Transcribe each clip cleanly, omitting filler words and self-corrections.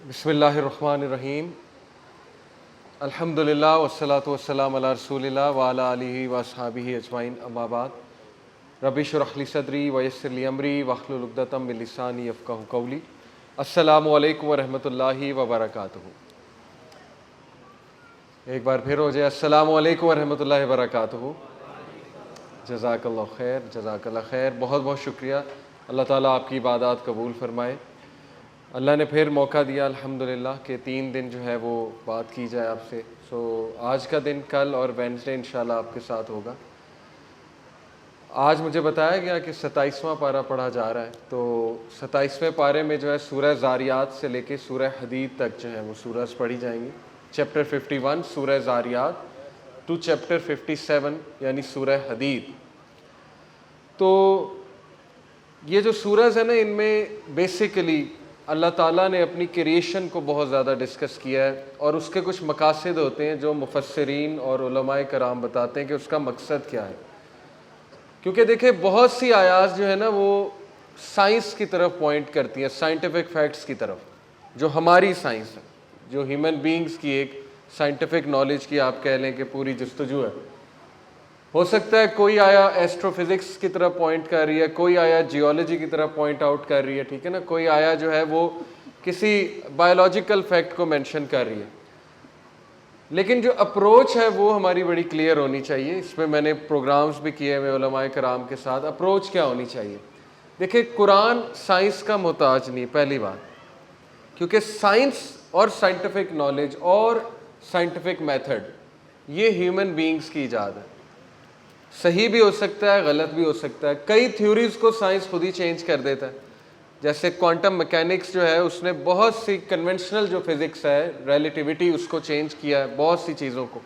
بسم اللہ الرحمن الرحیم الحمدللہ والصلاۃ والسلام علی رسول اللہ وعلی آلہ واصحابہ اجمعین اما بعد رب اشرح لی صدری ویسر لی امری واحلل عقدۃ من لسانی یفقہوا قولی۔ السلام علیکم ورحمۃ اللہ وبرکاتہ۔ ایک بار پھر ہو جائے السلام علیکم ورحمۃ اللہ وبرکاتہ۔ جزاک اللہ خیر، جزاک اللہ خیر، بہت بہت شکریہ۔ اللہ تعالیٰ آپ کی عبادات قبول فرمائے۔ اللہ نے پھر موقع دیا الحمدللہ کہ 3 دن جو ہے وہ بات کی جائے آپ سے۔ آج کا دن کل اور وینسڈے انشاءاللہ آپ کے ساتھ ہوگا۔ آج مجھے بتایا گیا کہ 27واں پارہ پڑھا جا رہا ہے، تو 27ویں پارے میں جو ہے سورہ زاریات سے لے کے سورہ حدید تک جو ہے وہ سورج پڑھی جائیں گی۔ چیپٹر 51 سورہ زاریات ٹو چیپٹر 57 یعنی سورہ حدید۔ تو یہ جو سورج ہے نا، ان میں بیسیکلی اللہ تعالیٰ نے اپنی کریشن کو بہت زیادہ ڈسکس کیا ہے، اور اس کے کچھ مقاصد ہوتے ہیں جو مفسرین اور علماء کرام بتاتے ہیں کہ اس کا مقصد کیا ہے۔ کیونکہ دیکھیں بہت سی آیات جو ہے نا وہ سائنس کی طرف پوائنٹ کرتی ہیں، سائنٹیفک فیکٹس کی طرف، جو ہماری سائنس ہے، جو ہیومن بینگز کی ایک سائنٹیفک نالج کی آپ کہہ لیں کہ پوری جستجو ہے۔ ہو سکتا ہے کوئی آیا ایسٹرو فزکس کی طرف پوائنٹ کر رہی ہے، کوئی آیا جیولوجی کی طرف پوائنٹ آؤٹ کر رہی ہے، ٹھیک ہے نا، کوئی آیا جو ہے وہ کسی بایولوجیکل فیکٹ کو مینشن کر رہی ہے، لیکن جو اپروچ ہے وہ ہماری بڑی کلیئر ہونی چاہیے۔ اس میں نے پروگرامز بھی کیے ہوئے علماء کرام کے ساتھ۔ اپروچ کیا ہونی چاہیے؟ دیکھیں قرآن سائنس کا محتاج نہیں، پہلی بات، کیونکہ سائنس اور سائنٹیفک نالج اور سائنٹیفک میتھڈ یہ ہیومن بینگز کی ایجاد ہے۔ صحیح بھی ہو سکتا ہے، غلط بھی ہو سکتا ہے۔ کئی تھیوریز کو سائنس خود ہی چینج کر دیتا ہے، جیسے کوانٹم میکینکس جو ہے اس نے بہت سی کنونشنل جو فزکس ہے، ریلیٹیوٹی، اس کو چینج کیا ہے، بہت سی چیزوں کو۔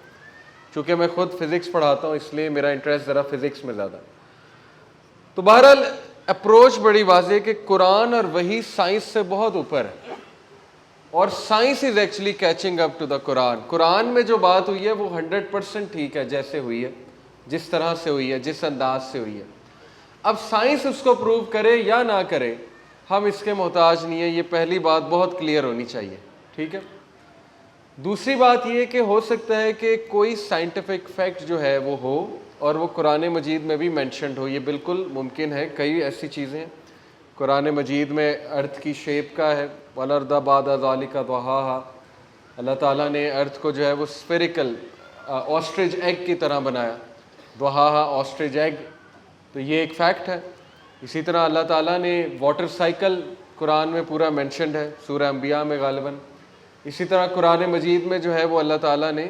چونکہ میں خود فزکس پڑھاتا ہوں اس لیے میرا انٹرسٹ ذرا فزکس میں زیادہ ہے۔ تو بہرحال اپروچ بڑی واضح ہے کہ قرآن اور وحی سائنس سے بہت اوپر ہے، اور science is actually catching up to the Quran. قرآن میں جو بات ہوئی ہے وہ 100% ٹھیک ہے، جیسے ہوئی ہے، جس طرح سے ہوئی ہے، جس انداز سے ہوئی ہے۔ اب سائنس اس کو پروو کرے یا نہ کرے، ہم اس کے محتاج نہیں ہیں، یہ پہلی بات بہت کلیئر ہونی چاہیے، ٹھیک ہے۔ دوسری بات یہ کہ ہو سکتا ہے کہ کوئی سائنٹیفک فیکٹ جو ہے وہ ہو اور وہ قرآن مجید میں بھی مینشنڈ ہو، یہ بالکل ممکن ہے۔ کئی ایسی چیزیں ہیں قرآن مجید میں، ارتھ کی شیپ کا ہے، وَالْأَرْضَ بَعْدَ ذَلِكَ دَحَاهَا، اللہ تعالیٰ نے ارتھ کو جو ہے وہ اسفیریکل آسٹرچ ایگ کی طرح بنایا، دہاہا آسٹرچ ایگ، تو یہ ایک فیکٹ ہے۔ اسی طرح اللہ تعالیٰ نے واٹر سائیکل قرآن میں پورا مینشنڈ ہے، سورہ انبیاء میں غالباً۔ اسی طرح قرآن مجید میں جو ہے وہ اللہ تعالیٰ نے،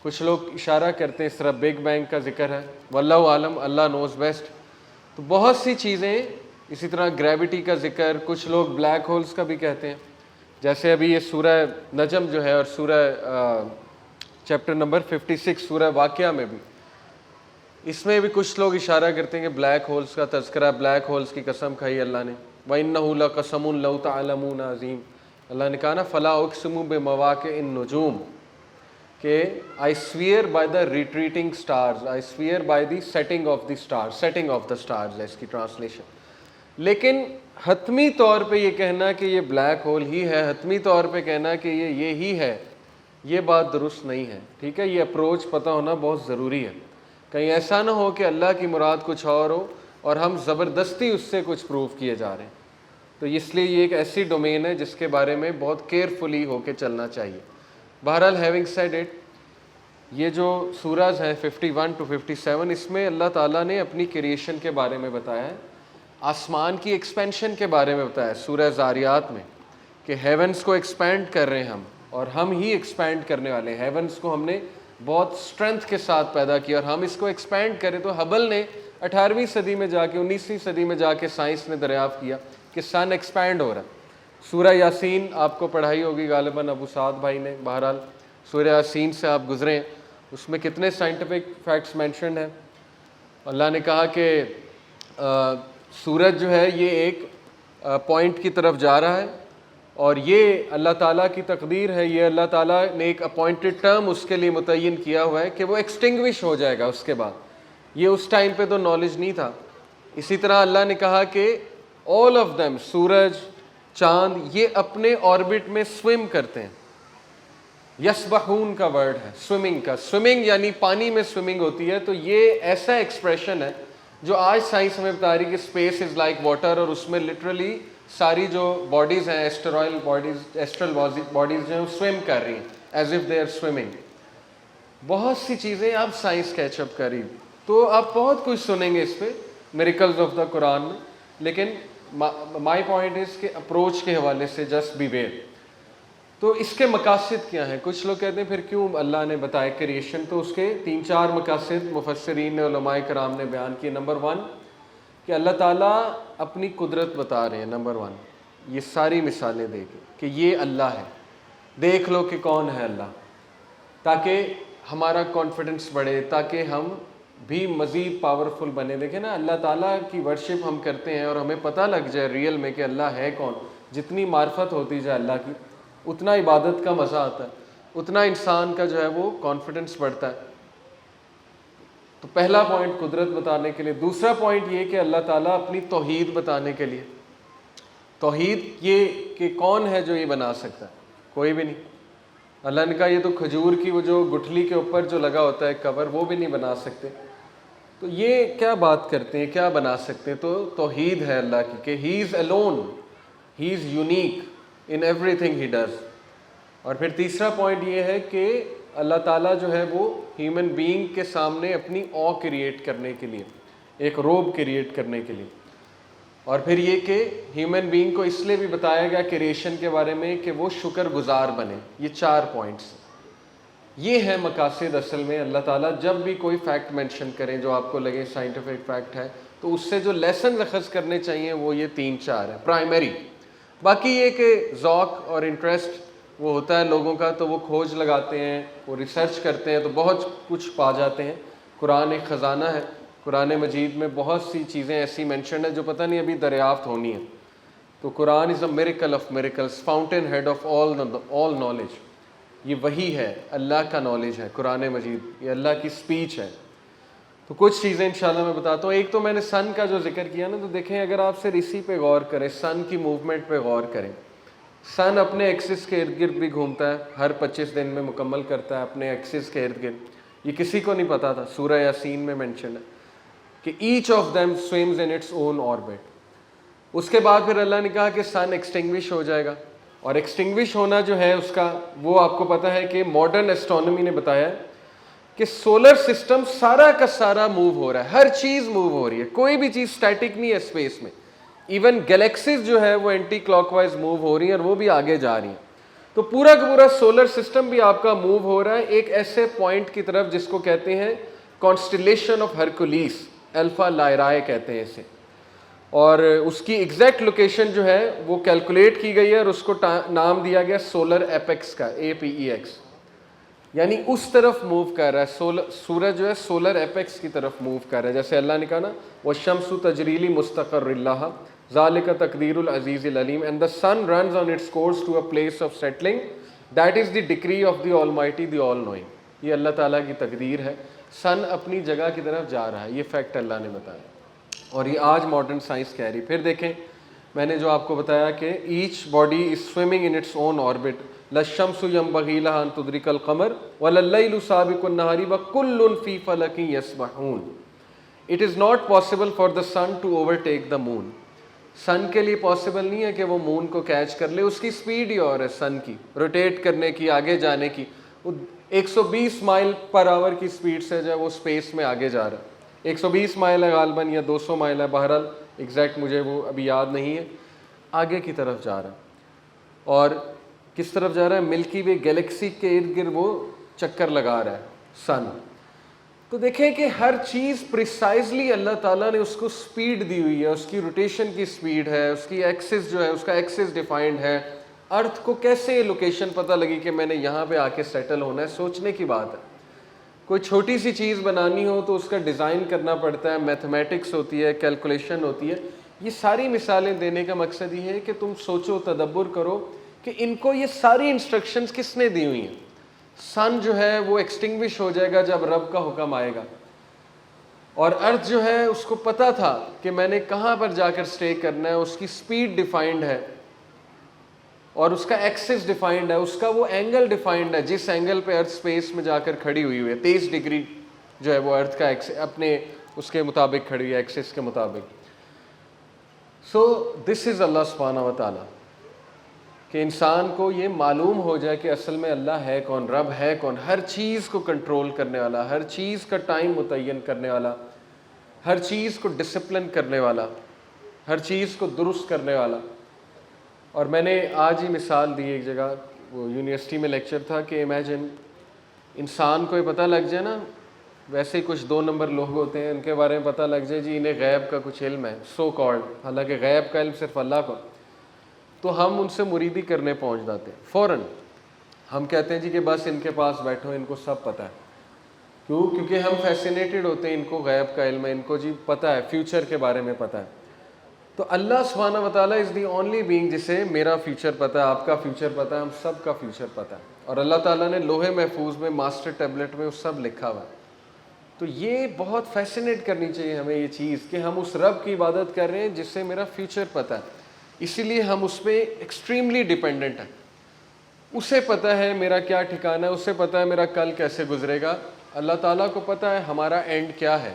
کچھ لوگ اشارہ کرتے ہیں اس طرح بگ بینگ کا ذکر ہے، واللہ عالم، اللہ نوز بیسٹ۔ تو بہت سی چیزیں، اسی طرح گریوٹی کا ذکر، کچھ لوگ بلیک ہولز کا بھی کہتے ہیں، جیسے ابھی یہ سورہ نجم جو ہے اور سورہ چیپٹر نمبر 56 سورہ واقعہ میں بھی، اس میں بھی کچھ لوگ اشارہ کرتے ہیں کہ بلیک ہولز کا تذکرہ، بلیک ہولز کی قسم کھائی اللہ نے، وَإِنَّهُ لَقَسَمٌ لَوْ تَعْلَمُونَ عَظِيمٌ۔ اللہ نے کہا نا فَلَا أُقْسِمُ بِمَوَاقِعِ النُّجُومِ، کہ I swear by the retreating stars, I swear by the setting of the stars، setting of the stars ہے اس کی ٹرانسلیشن۔ لیکن حتمی طور پہ یہ کہنا کہ یہ بلیک ہول ہی ہے، حتمی طور پہ کہنا کہ یہ یہی ہے، یہ بات درست نہیں ہے، ٹھیک ہے۔ یہ اپروچ پتہ ہونا بہت ضروری ہے، کہیں ایسا نہ ہو کہ اللہ کی مراد کچھ اور ہو اور ہم زبردستی اس سے کچھ پروف کیے جا رہے ہیں۔ تو اس لیے یہ ایک ایسی ڈومین ہے جس کے بارے میں بہت کیئرفلی ہو کے چلنا چاہیے۔ بہرحال ہیونگ سیڈ اٹ، یہ جو سورج ہیں 51 to 57، اس میں اللہ تعالیٰ نے اپنی کریشن کے بارے میں بتایا ہے، آسمان کی ایکسپینشن کے بارے میں بتایا ہے سورہ زاریات میں، کہ ہیونس کو ایکسپینڈ کر رہے ہیں ہم، اور ہم ہی ایکسپینڈ کرنے والے ہیں۔ ہیونس کو ہم نے بہت اسٹرینتھ کے ساتھ پیدا کیا، اور ہم اس کو ایکسپینڈ کریں تو ہبل نے 18ویں صدی میں جا کے، 19ویں صدی میں جا کے سائنس نے دریافت کیا کہ سن ایکسپینڈ ہو رہا ہے۔ سورہ یاسین آپ کو پڑھائی ہوگی غالباً ابو سعد بھائی نے، بہرحال سورہ یاسین سے آپ گزرے ہیں، اس میں کتنے سائنٹیفک فیکٹس مینشنڈ ہیں۔ اللہ نے کہا کہ سورج جو ہے یہ ایک پوائنٹ کی طرف جا رہا ہے، اور یہ اللہ تعالیٰ کی تقدیر ہے، یہ اللہ تعالیٰ نے ایک اپوائنٹڈ ٹرم اس کے لیے متعین کیا ہوا ہے کہ وہ ایکسٹنگوش ہو جائے گا اس کے بعد۔ یہ اس ٹائم پہ تو نالج نہیں تھا۔ اسی طرح اللہ نے کہا کہ آل آف دیم، سورج، چاند، یہ اپنے آربٹ میں سوئم کرتے ہیں. یسبحون کا ورڈ ہے سوئمنگ کا. سوئمنگ یعنی پانی میں سوئمنگ ہوتی ہے. تو یہ ایسا ایکسپریشن ہے جو آج سائنس ہمیں بتا رہی کہ اسپیس از لائک واٹر, اور اس میں لٹرلی ساری جو باڈیز ہیں, ایسٹرائل باڈیز جو ہیں وہ سوئم کر رہی ہیں as if they are swimming. بہت سی چیزیں اب سائنس کیچ اپ کر رہی, تو آپ بہت کچھ سنیں گے اس پہ میریکلز آف دا قرآن میں. لیکن مائی پوائنٹ از کہ اپروچ کے حوالے سے جسٹ بی ویئر. تو اس کے مقاصد کیا ہیں؟ کچھ لوگ کہتے ہیں پھر کیوں اللہ نے بتایا کریشن, تو اس کے 3-4 مقاصد مفسرین نے, علماء کرام نے بیان کیے. نمبر 1 کہ اللہ تعالیٰ اپنی قدرت بتا رہے ہیں. نمبر 1 یہ ساری مثالیں دے کے کہ یہ اللہ ہے, دیکھ لو کہ کون ہے اللہ, تاکہ ہمارا کانفیڈنس بڑھے, تاکہ ہم بھی مزید پاورفل بنے. دیکھیں نا, اللہ تعالیٰ کی ورشپ ہم کرتے ہیں اور ہمیں پتہ لگ جائے ریئل میں کہ اللہ ہے کون. جتنی معرفت ہوتی جائے اللہ کی, اتنا عبادت کا مزہ آتا ہے, اتنا انسان کا جو ہے وہ کانفیڈنس بڑھتا ہے. تو پہلا پوائنٹ قدرت بتانے کے لیے. دوسرا پوائنٹ یہ کہ اللہ تعالیٰ اپنی توحید بتانے کے لیے. توحید یہ کہ کون ہے جو یہ بنا سکتا ہے؟ کوئی بھی نہیں. اللہ نے کہا یہ تو کھجور کی وہ جو گٹھلی کے اوپر جو لگا ہوتا ہے کور, وہ بھی نہیں بنا سکتے. تو یہ کیا بات کرتے ہیں, کیا بنا سکتے ہیں؟ تو توحید ہے اللہ کی کہ he is alone, he is unique in everything he does. اور پھر تیسرا پوائنٹ یہ ہے کہ اللہ تعالیٰ جو ہے وہ ہیومن بینگ کے سامنے اپنی او کریٹ کرنے کے لیے, ایک روب کریٹ کرنے کے لیے. اور پھر یہ کہ ہیومن بینگ کو اس لیے بھی بتایا گیا کریشن کے بارے میں کہ وہ شکر گزار بنے. یہ 4 پوائنٹس, یہ ہے مقاصد. اصل میں اللہ تعالیٰ جب بھی کوئی فیکٹ مینشن کریں جو آپ کو لگے سائنٹیفک فیکٹ ہے, تو اس سے جو لیسن اخذ کرنے چاہیے وہ یہ 3-4 ہیں پرائمری. باقی یہ کہ ذوق اور انٹرسٹ وہ ہوتا ہے لوگوں کا, تو وہ کھوج لگاتے ہیں, وہ ریسرچ کرتے ہیں, تو بہت کچھ پا جاتے ہیں. قرآن ایک خزانہ ہے. قرآن مجید میں بہت سی چیزیں ایسی مینشن ہیں جو پتہ نہیں ابھی دریافت ہونی ہیں. تو Quran is a miracle of miracles, fountainhead of all knowledge. یہ وہی ہے, اللہ کا نالج ہے قرآن مجید, یہ اللہ کی سپیچ ہے. تو کچھ چیزیں انشاءاللہ میں بتاتا ہوں. ایک تو میں نے سن کا جو ذکر کیا نا, تو دیکھیں اگر آپ صرف اسی پہ غور کریں, سن کی موومنٹ پہ غور کریں. سن اپنے ایکسس کے ارد گرد بھی گھومتا ہے, ہر 25 دن میں مکمل کرتا ہے اپنے ایکسس کے ارد گرد. یہ کسی کو نہیں پتا تھا. سورہ یاسین میں مینشن ہے کہ each of them swims in its own orbit. اس کے بعد پھر اللہ نے کہا کہ سن ایکسٹنگوش ہو جائے گا, اور ایکسٹنگوش ہونا جو ہے اس کا, وہ آپ کو پتا ہے کہ ماڈرن ایسٹرونومی نے بتایا ہے کہ سولر سسٹم سارا کا سارا موو ہو رہا ہے, ہر چیز موو ہو رہی ہے, کوئی بھی چیز اسٹیٹک نہیں ہے اسپیس میں. ایون گلیکسیز جو ہے وہ اینٹی کلاک وائز موو ہو رہی ہیں, اور وہ بھی آگے جا رہی ہیں. تو پورا کا پورا سولر سسٹم بھی آپ کا موو ہو رہا ہے ایک ایسے پوائنٹ کی طرف جس کو کہتے ہیں کانسٹلیشن آف ہرکولیس, الفا لائرائے کہتے ہیں اسے. اور اس کی ایگزیکٹ لوکیشن جو ہے وہ کیلکولیٹ کی گئی ہے, اور اس کو نام دیا گیا سولر ایپیکس کا, APEX. یعنی اس طرف موو کر رہا ہے سورج جو ہے, سولر ایپیکس کی طرف موو کر رہا ہے. جیسے اللہ نے کہا نا وَالشَّمْسُ تَجْرِي لِمُسْتَقَرٍّ لَهَا ذَلِكَ تَقْدِيرُ الْعَزِيزِ الْعَلِيمِ and the sun runs on its course to a place of settling, that is the decree of the Almighty, the All-Knowing. یہ اللہ تعالیٰ کی تقدیر ہے. سن اپنی جگہ کی طرف جا رہا ہے, یہ فیکٹ اللہ نے بتایا, اور یہ آج ماڈرن سائنس کہہ رہی. پھر دیکھیں میں نے جو آپ کو بتایا کہ each body is swimming in its own orbit. لَلشَّمْسُ يَنبَغِي لَهَا أَن تُدْرِكَ الْقَمَرَ وَلَلَّيْلُ سَابِقُ النَّهَارِ وَكُلٌّ فِي فَلَكٍ يَسْبَحُونَ. It is not possible for the sun to overtake the moon. سن کے لیے پاسبل نہیں ہے کہ وہ مون کو کیچ کر لے, اس کی سپیڈ ہی اور ہے سن کی, روٹیٹ کرنے کی, آگے جانے کی. وہ 120 مائل پر آور کی سپیڈ سے جو ہے وہ اسپیس میں آگے جا رہا ہے. 120 مائل ہے غالباً, یا 200 مائل ہے, بہرحال ایگزیکٹ مجھے وہ ابھی یاد نہیں ہے. آگے کی طرف جا رہا ہے. اور کس طرف جا رہا ہے؟ ملکی وے گلیکسی کے ارد گرد وہ چکر لگا رہا ہے سن. تو دیکھیں کہ ہر چیز پریسائزلی اللہ تعالیٰ نے اس کو سپیڈ دی ہوئی ہے, اس کی روٹیشن کی سپیڈ ہے, اس کی ایکسس جو ہے اس کا ایکسس ڈیفائنڈ ہے. ارتھ کو کیسے لوکیشن پتہ لگی کہ میں نے یہاں پہ آ کے سیٹل ہونا ہے, سوچنے کی بات ہے. کوئی چھوٹی سی چیز بنانی ہو تو اس کا ڈیزائن کرنا پڑتا ہے, میتھمیٹکس ہوتی ہے, کیلکولیشن ہوتی ہے. یہ ساری مثالیں دینے کا مقصد یہ ہے کہ تم سوچو, تدبر کرو کہ ان کو یہ ساری انسٹرکشنز کس نے دی ہوئی ہیں. سن جو ہے وہ ایکسٹنگوش ہو جائے گا جب رب کا حکم آئے گا, اور ارتھ جو ہے اس کو پتہ تھا کہ میں نے کہاں پر جا کر سٹے کرنا ہے, اس کی سپیڈ ڈیفائنڈ ہے. اور اس کا ایکسس ڈیفائنڈ ہے, اس کا وہ اینگل ڈیفائنڈ ہے جس اینگل پہ ارتھ اسپیس میں جا کر کھڑی ہوئی ہے. 23 ڈگری جو ہے وہ ارتھ کا اپنے اس کے مطابق کھڑی ہوئی ہے, ایکسس کے مطابق. سو دس از اللہ سبحانہ و تعالیٰ, کہ انسان کو یہ معلوم ہو جائے کہ اصل میں اللہ ہے کون, رب ہے کون, ہر چیز کو کنٹرول کرنے والا, ہر چیز کا ٹائم متعین کرنے والا, ہر چیز کو ڈسپلن کرنے والا, ہر چیز کو درست کرنے والا. اور میں نے آج ہی مثال دی ایک جگہ, وہ یونیورسٹی میں لیکچر تھا, کہ امیجن انسان کو یہ پتہ لگ جائے نا, ویسے ہی کچھ 2 نمبر لوگ ہوتے ہیں, ان کے بارے میں پتہ لگ جائے جی انہیں غیب کا کچھ علم ہے, سو کالڈ, حالانکہ غیب کا علم صرف اللہ کو, تو ہم ان سے مریدی کرنے پہنچ جاتے ہیں فوراً. ہم کہتے ہیں جی کہ بس ان کے پاس بیٹھو, ان کو سب پتہ ہے. کیوں؟ کیونکہ ہم فیسینیٹڈ ہوتے ہیں, ان کو غیب کا علم ہے, ان کو جی پتہ ہے, فیوچر کے بارے میں پتہ ہے. تو اللہ سبحانہ و تعالیٰ از دی اونلی بینگ جسے میرا فیوچر پتہ ہے, آپ کا فیوچر پتہ ہے, ہم سب کا فیوچر پتہ ہے. اور اللہ تعالیٰ نے لوح محفوظ میں, ماسٹر ٹیبلٹ میں وہ سب لکھا ہوا ہے. تو یہ بہت فیسینیٹ کرنی چاہیے ہمیں یہ چیز, کہ ہم اس رب کی عبادت کر رہے ہیں جس سے میرا فیوچر پتہ ہے, اسی لیے ہم اس پہ ایکسٹریملی ڈیپینڈنٹ ہیں. اسے پتہ ہے میرا کیا ٹھکانہ ہے, اسے پتہ ہے میرا کل کیسے گزرے گا. اللہ تعالیٰ کو پتہ ہے ہمارا اینڈ کیا ہے,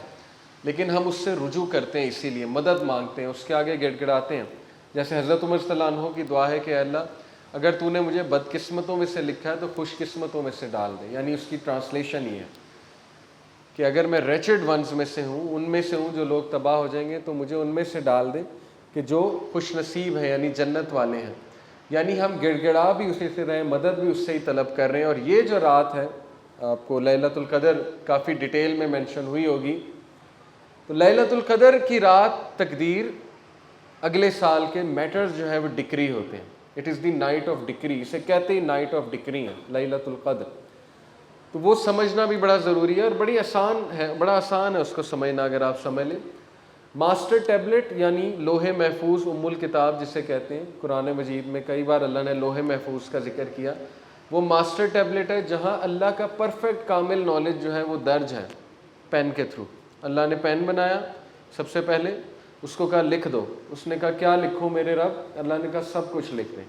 لیکن ہم اس سے رجوع کرتے ہیں, اسی لیے مدد مانگتے ہیں, اس کے آگے گڑ گڑاتے ہیں. جیسے حضرت عمر صلی اللہ عنہ کی دعا ہے کہ اے اللہ اگر تو نے مجھے بدقسمتوں میں سے لکھا ہے تو خوش قسمتوں میں سے ڈال دے. یعنی اس کی ٹرانسلیشن یہ ہے کہ اگر میں ریچڈ ونز میں سے ہوں, ان میں سے ہوں جو لوگ تباہ ہو جائیں گے, تو مجھے ان میں سے ڈال دے کہ جو خوش نصیب ہیں, یعنی جنت والے ہیں. یعنی ہم گڑ گڑا بھی اسی سے رہے ہیں, مدد بھی اس سے ہی طلب کر رہے ہیں. اور یہ جو رات ہے, آپ کو لیلۃ القدر کافی ڈیٹیل میں مینشن ہوئی ہوگی, تو لیلۃ القدر کی رات تقدیر اگلے سال کے میٹرز جو ہے وہ ڈکری ہوتے ہیں. It is the night of ڈکری, اسے کہتے ہیں نائٹ آف ڈکری ہے لیلۃ القدر. تو وہ سمجھنا بھی بڑا ضروری ہے, اور بڑی آسان ہے, بڑا آسان ہے اس کو سمجھنا اگر آپ سمجھ لیں. ماسٹر ٹیبلٹ یعنی لوح محفوظ, ام الکتاب جسے کہتے ہیں. قرآن مجید میں کئی بار اللہ نے لوح محفوظ کا ذکر کیا. وہ ماسٹر ٹیبلٹ ہے جہاں اللہ کا پرفیکٹ کامل نالج جو ہے وہ درج ہے پین کے تھرو. اللہ نے پین بنایا سب سے پہلے, اس کو کہا لکھ دو, اس نے کہا کیا لکھوں میرے رب, اللہ نے کہا سب کچھ لکھ دیں.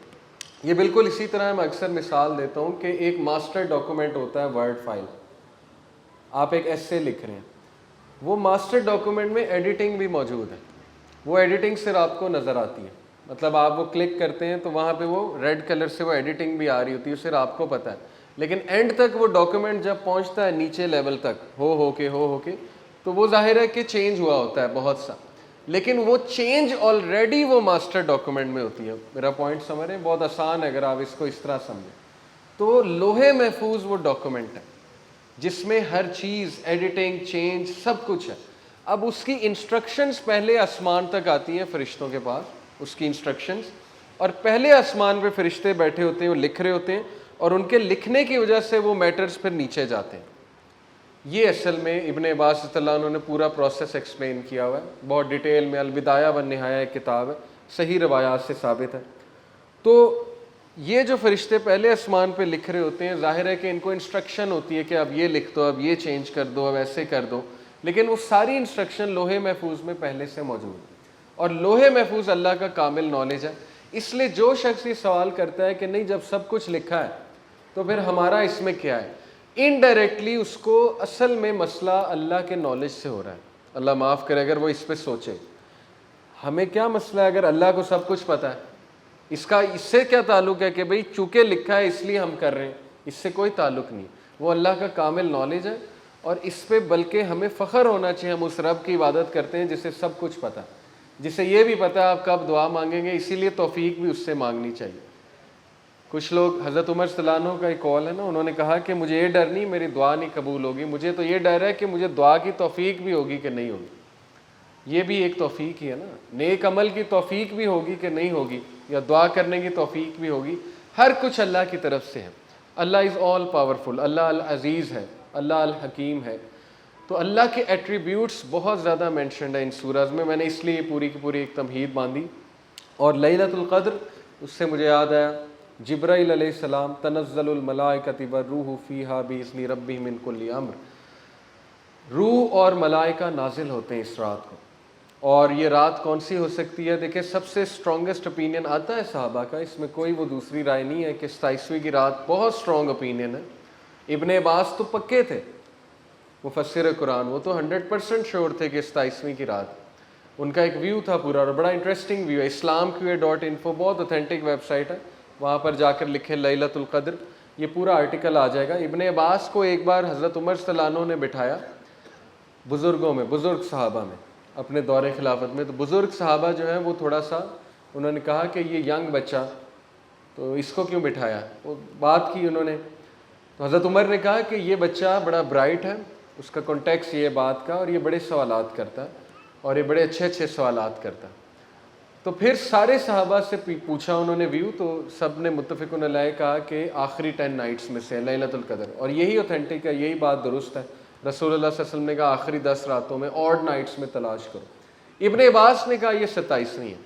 یہ بالکل اسی طرح میں اکثر مثال دیتا ہوں کہ ایک ماسٹر ڈاکومنٹ ہوتا ہے ورڈ فائل. آپ ایک ایسے لکھ رہے ہیں, وہ ماسٹر ڈاکومنٹ میں ایڈیٹنگ بھی موجود ہے. وہ ایڈیٹنگ صرف آپ کو نظر آتی ہے, مطلب آپ وہ کلک کرتے ہیں تو وہاں پہ وہ ریڈ کلر سے وہ ایڈیٹنگ بھی آ رہی ہوتی ہے, صرف آپ کو پتہ ہے. لیکن اینڈ تک وہ ڈاکومنٹ جب پہنچتا ہے نیچے لیول تک ہو کے تو وہ ظاہر ہے کہ چینج ہوا ہوتا ہے بہت سا, لیکن وہ چینج آلریڈی وہ ماسٹر ڈاکومنٹ میں ہوتی ہے. میرا پوائنٹ سمجھ رہے ہیں, بہت آسان ہے اگر آپ اس کو اس طرح سمجھیں. تو لوح محفوظ وہ ڈاکومنٹ ہے جس میں ہر چیز, ایڈیٹنگ, چینج, سب کچھ ہے. اب اس کی انسٹرکشنز پہلے آسمان تک آتی ہیں فرشتوں کے پاس, اس کی انسٹرکشنز, اور پہلے آسمان پہ فرشتے بیٹھے ہوتے ہیں, وہ لکھ رہے ہوتے ہیں, اور ان کے لکھنے کی وجہ سے وہ میٹرز پھر نیچے جاتے ہیں. یہ اصل میں ابن عباس رضی اللہ عنہ نے پورا پروسیس ایکسپلین کیا ہوا ہے بہت ڈیٹیل میں. البدایہ والنہایہ ایک کتاب ہے, صحیح روایات سے ثابت ہے. تو یہ جو فرشتے پہلے آسمان پہ لکھ رہے ہوتے ہیں, ظاہر ہے کہ ان کو انسٹرکشن ہوتی ہے کہ اب یہ لکھ دو, اب یہ چینج کر دو, اب ایسے کر دو, لیکن وہ ساری انسٹرکشن لوح محفوظ میں پہلے سے موجود ہے. اور لوح محفوظ اللہ کا کامل نالج ہے. اس لیے جو شخص یہ سوال کرتا ہے کہ نہیں جب سب کچھ لکھا ہے تو پھر ہمارا اس میں کیا ہے, انڈائریکٹلی اس کو اصل میں مسئلہ اللہ کے نالج سے ہو رہا ہے. اللہ معاف کرے اگر وہ اس پہ سوچے, ہمیں کیا مسئلہ ہے اگر اللہ کو سب کچھ پتہ ہے, اس سے کیا تعلق ہے کہ بھئی چونکہ لکھا ہے اس لیے ہم کر رہے ہیں, اس سے کوئی تعلق نہیں. وہ اللہ کا کامل نالج ہے, اور اس پہ بلکہ ہمیں فخر ہونا چاہیے. ہم اس رب کی عبادت کرتے ہیں جسے سب کچھ پتہ ہے, جسے یہ بھی پتہ ہے آپ کب دعا مانگیں گے, اسی لیے توفیق بھی اس سے مانگنی چاہیے. کچھ لوگ, حضرت عمر صلی اللہ عنہ کا ایک قول ہے نا, انہوں نے کہا کہ مجھے یہ ڈر نہیں میری دعا نہیں قبول ہوگی, مجھے تو یہ ڈر ہے کہ مجھے دعا کی توفیق بھی ہوگی کہ نہیں ہوگی. یہ بھی ایک توفیق ہی ہے نا, نیک عمل کی توفیق بھی ہوگی کہ نہیں ہوگی, یا دعا کرنے کی توفیق بھی ہوگی. ہر کچھ اللہ کی طرف سے ہے. اللہ از آل پاورفل, اللہ العزیز ہے, اللہ الحکیم ہے. تو اللہ کے ایٹریبیوٹس بہت زیادہ مینشنڈ ہیں ان سورج میں. میں نے اس لیے پوری کی پوری ایک تمہید باندھی. اور لیلۃ القدر, اس سے مجھے یاد آیا جبرائیل علیہ السلام, تنزل الملائکۃ والروح فیہا بإذن ربہم من کل امر, روح اور ملائکہ نازل ہوتے ہیں اس رات کو, اور یہ رات کون سی ہو سکتی ہے؟ دیکھیں سب سے اسٹرانگسٹ اوپینین آتا ہے صحابہ کا، اس میں کوئی وہ دوسری رائے نہیں ہے کہ 27ویں کی رات بہت اسٹرانگ اوپینین ہے۔ ابن عباس تو پکے تھے مفسر قرآن، وہ تو 100% شور تھے کہ 27ویں کی رات، ان کا ایک ویو تھا پورا، اور بڑا انٹرسٹنگ ویو ہے۔ islamqa.info بہت اوتھینٹک ویب سائٹ ہے، وہاں پر جا کر لکھیں لیلۃ القدر، یہ پورا آرٹیکل آ جائے گا۔ ابن عباس کو ایک بار حضرت عمر صلی اللہ عنہ نے بٹھایا بزرگوں میں، بزرگ صحابہ میں، اپنے دور خلافت میں، تو بزرگ صحابہ جو ہیں وہ تھوڑا سا انہوں نے کہا کہ یہ ینگ بچہ تو اس کو کیوں بٹھایا، وہ بات کی انہوں نے، تو حضرت عمر نے کہا کہ یہ بچہ بڑا برائٹ ہے، اس کا کانٹیکس یہ بات کا، اور یہ بڑے سوالات کرتا ہے، اور یہ بڑے اچھے اچھے سوالات کرتا ہے۔ تو پھر سارے صحابہ سے پوچھا انہوں نے ویو، تو سب نے متفقون علیہ کہا کہ آخری 10 نائٹس میں سے لیلۃ القدر، اور یہی اوتھینٹک ہے، یہی بات درست ہے۔ رسول اللہ صلی اللہ علیہ وسلم نے کہا آخری 10 راتوں میں، آڈ نائٹس میں تلاش کرو۔ ابن عباس نے کہا یہ 27ویں ہے۔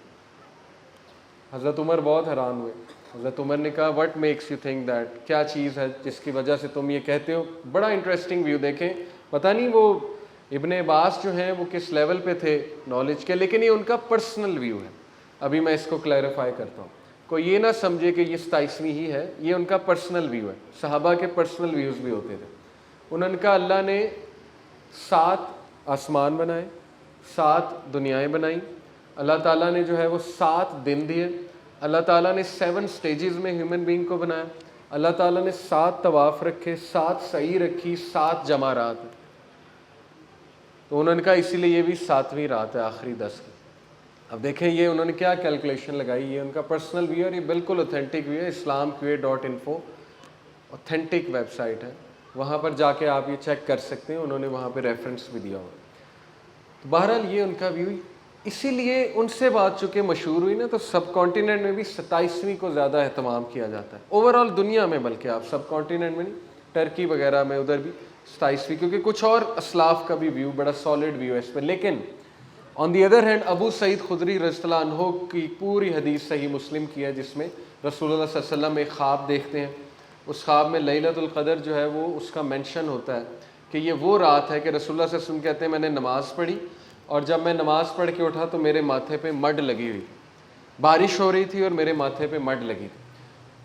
حضرت عمر بہت حیران ہوئے، حضرت عمر نے کہا what makes you think that, کیا چیز ہے جس کی وجہ سے تم یہ کہتے ہو؟ بڑا انٹرسٹنگ ویو، دیکھیں پتہ نہیں وہ ابن عباس جو ہیں وہ کس لیول پہ تھے نالج کے، لیکن یہ ان کا پرسنل ویو ہے۔ ابھی میں اس کو کلیریفائی کرتا ہوں، کوئی یہ نہ سمجھے کہ یہ 27ویں ہی ہے، یہ ان کا پرسنل ویو ہے۔ صحابہ کے پرسنل ویوز بھی ہوتے تھے۔ انہوں نے کہا اللہ نے 7 آسمان بنائے، 7 دنیایں بنائیں، اللہ تعالیٰ نے جو ہے وہ 7 دن دیے، اللہ تعالیٰ نے 7 سٹیجز میں ہیومن بینگ کو بنایا، اللہ تعالیٰ نے 7 طواف رکھے، 7 سعی رکھی، 7 جمارات۔ تو انہوں نے کہا اسی لیے یہ بھی 7ویں رات ہے آخری 10 کی۔ اب دیکھیں یہ انہوں نے کیا کیلکولیشن لگائی، یہ ان کا پرسنل ویو ہے، اور یہ بالکل اوتھینٹک ویو ہے۔ islamqa.info اوتھینٹک ویب سائٹ ہے، وہاں پر جا کے آپ یہ چیک کر سکتے ہیں، انہوں نے وہاں پہ ریفرنس بھی دیا ہوا۔ تو بہرحال یہ ان کا ویو، اسی لیے ان سے بات چونکہ مشہور ہوئی نا، تو سب کانٹیننٹ میں بھی 27ویں کو زیادہ اہتمام کیا جاتا ہے، اوور آل دنیا میں، بلکہ آپ سب کانٹیننٹ میں نہیں، ٹرکی وغیرہ میں ادھر بھی 27ویں، کیونکہ کچھ اور اسلاف کا بھی ویو بڑا سالڈ ویو ہے اس پہ۔ لیکن آن دی ادر ہینڈ ابو سعید خدری رضی اللہ عنہ کی پوری حدیث صحیح مسلم کی ہے، جس میں رسول اللہ صلی اللہ علیہ وسلم ایک خواب دیکھتے ہیں، اس خواب میں لیلۃ القدر جو ہے وہ اس کا مینشن ہوتا ہے کہ یہ وہ رات ہے کہ رسول اللہ صلی اللہ علیہ وسلم کہتے ہیں میں نے نماز پڑھی، اور جب میں نماز پڑھ کے اٹھا تو میرے ماتھے پہ مڈ لگی ہوئی، بارش ہو رہی تھی اور میرے ماتھے پہ مڈ لگی تھی۔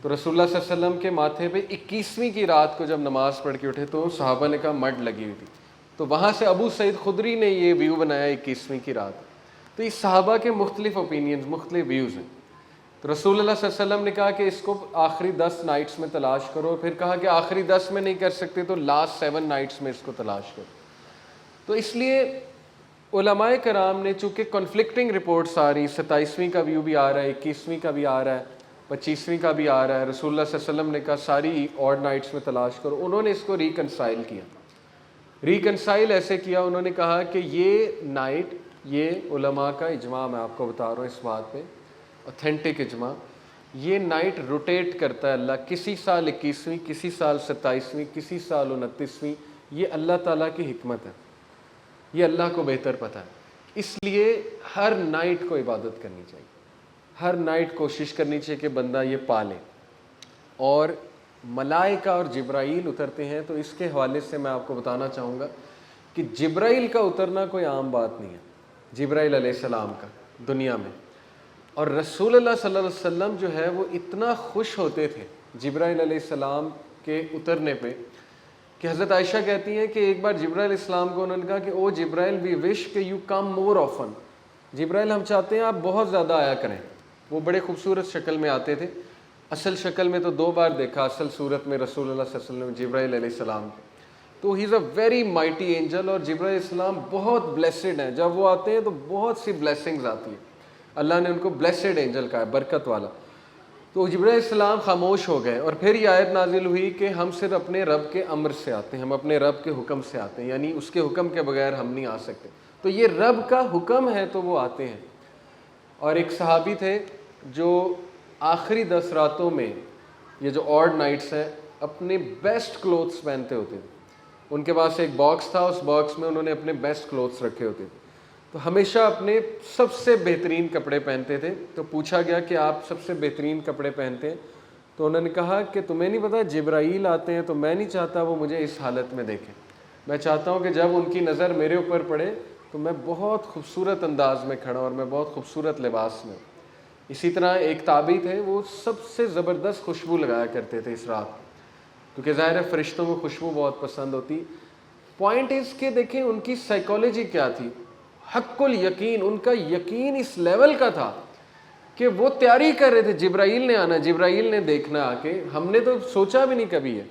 تو رسول اللہ صلی اللہ علیہ وسلم کے ماتھے پہ 21ویں کی رات کو جب نماز پڑھ کے اٹھے تو صحابہ نے کہا مڈ لگی ہوئی تھی، تو وہاں سے ابو سعید خدری نے یہ ویو بنایا 21ویں کی رات۔ تو اس صحابہ کے مختلف اوپینینز، مختلف ویوز ہیں۔ تو رسول اللہ صلی اللہ علیہ وسلم نے کہا کہ اس کو آخری 10 نائٹس میں تلاش کرو، پھر کہا کہ آخری 10 میں نہیں کر سکتے تو لاسٹ 7 نائٹس میں اس کو تلاش کرو۔ تو اس لیے علماء کرام نے چونکہ کنفلکٹنگ رپورٹس آ رہی، 27ویں کا ویو بھی آ رہا ہے، 21ویں کا بھی آ رہا ہے، 25ویں کا بھی آ رہا ہے، رسول اللہ صلی اللہ علیہ وسلم نے کہا ساری آڈ نائٹس میں تلاش کرو، انہوں نے اس کو ریکنسائل کیا۔ ریکنسائل ایسے کیا، انہوں نے کہا کہ یہ نائٹ، یہ علماء کا اجماع، میں آپ کو بتا رہا ہوں اس بات پہ، اوتھینٹک اجماع، یہ نائٹ روٹیٹ کرتا ہے اللہ، کسی سال 21ویں، کسی سال 27ویں، کسی سال 29ویں، یہ اللہ تعالیٰ کی حکمت ہے، یہ اللہ کو بہتر پتہ ہے۔ اس لیے ہر نائٹ کو عبادت کرنی چاہیے، ہر نائٹ کوشش کرنی چاہیے کہ بندہ یہ پالے۔ اور ملائکہ اور جبرائیل اترتے ہیں، تو اس کے حوالے سے میں آپ کو بتانا چاہوں گا کہ جبرائیل کا اترنا کوئی عام بات نہیں ہے، جبرائیل علیہ السلام کا دنیا میں۔ اور رسول اللہ صلی اللہ علیہ وسلم جو ہے وہ اتنا خوش ہوتے تھے جبرائیل علیہ السلام کے اترنے پہ کہ حضرت عائشہ کہتی ہیں کہ ایک بار جبرائیل علیہ السلام کو انہوں نے کہا کہ او جبرائیل وی وش کہ یو کم مور آفن، جبرائیل ہم چاہتے ہیں آپ بہت زیادہ آیا کریں۔ وہ بڑے خوبصورت شکل میں آتے تھے، اصل شکل میں تو 2 بار دیکھا، اصل صورت میں رسول اللہ صلی اللہ علیہ وسلم جبرائیل علیہ السلام کو، تو ہی از اے ویری مائٹی اینجل، اور جبرائیل علیہ السلام بہت بلیسڈ ہیں، جب وہ آتے ہیں تو بہت سی بلیسنگز آتی ہیں، اللہ نے ان کو بلیسڈ اینجل کہا ہے، برکت والا۔ تو جبرائیل علیہ السلام خاموش ہو گئے، اور پھر یہ آیت نازل ہوئی کہ ہم صرف اپنے رب کے امر سے آتے ہیں، ہم اپنے رب کے حکم سے آتے ہیں، یعنی اس کے حکم کے بغیر ہم نہیں آ سکتے، تو یہ رب کا حکم ہے تو وہ آتے ہیں۔ اور ایک صحابی تھے جو آخری 10 راتوں میں، یہ جو آڈ نائٹس ہیں، اپنے بیسٹ کلوتھس پہنتے ہوتے تھے، ان کے پاس ایک باکس تھا، اس باکس میں انہوں نے اپنے بیسٹ کلوتھس رکھے ہوتے تھے، تو ہمیشہ اپنے سب سے بہترین کپڑے پہنتے تھے۔ تو پوچھا گیا کہ آپ سب سے بہترین کپڑے پہنتے ہیں، تو انہوں نے کہا کہ تمہیں نہیں پتا جبرائیل آتے ہیں تو میں نہیں چاہتا وہ مجھے اس حالت میں دیکھیں، میں چاہتا ہوں کہ جب ان کی نظر میرے اوپر پڑے تو میں بہت خوبصورت انداز میں کھڑا اور میں بہت خوبصورت لباس میں ہوں. اسی طرح ایک تابعی تھے, وہ سب سے زبردست خوشبو لگایا کرتے تھے اس رات, کیونکہ ظاہر ہے فرشتوں کو خوشبو بہت پسند ہوتی. پوائنٹ اس کے دیکھیں ان کی سائیکالوجی کیا تھی, حق الیقین, ان کا یقین اس لیول کا تھا کہ وہ تیاری کر رہے تھے جبرائیل نے آنا, جبرائیل نے دیکھنا آ کے. ہم نے تو سوچا بھی نہیں کبھی ہے,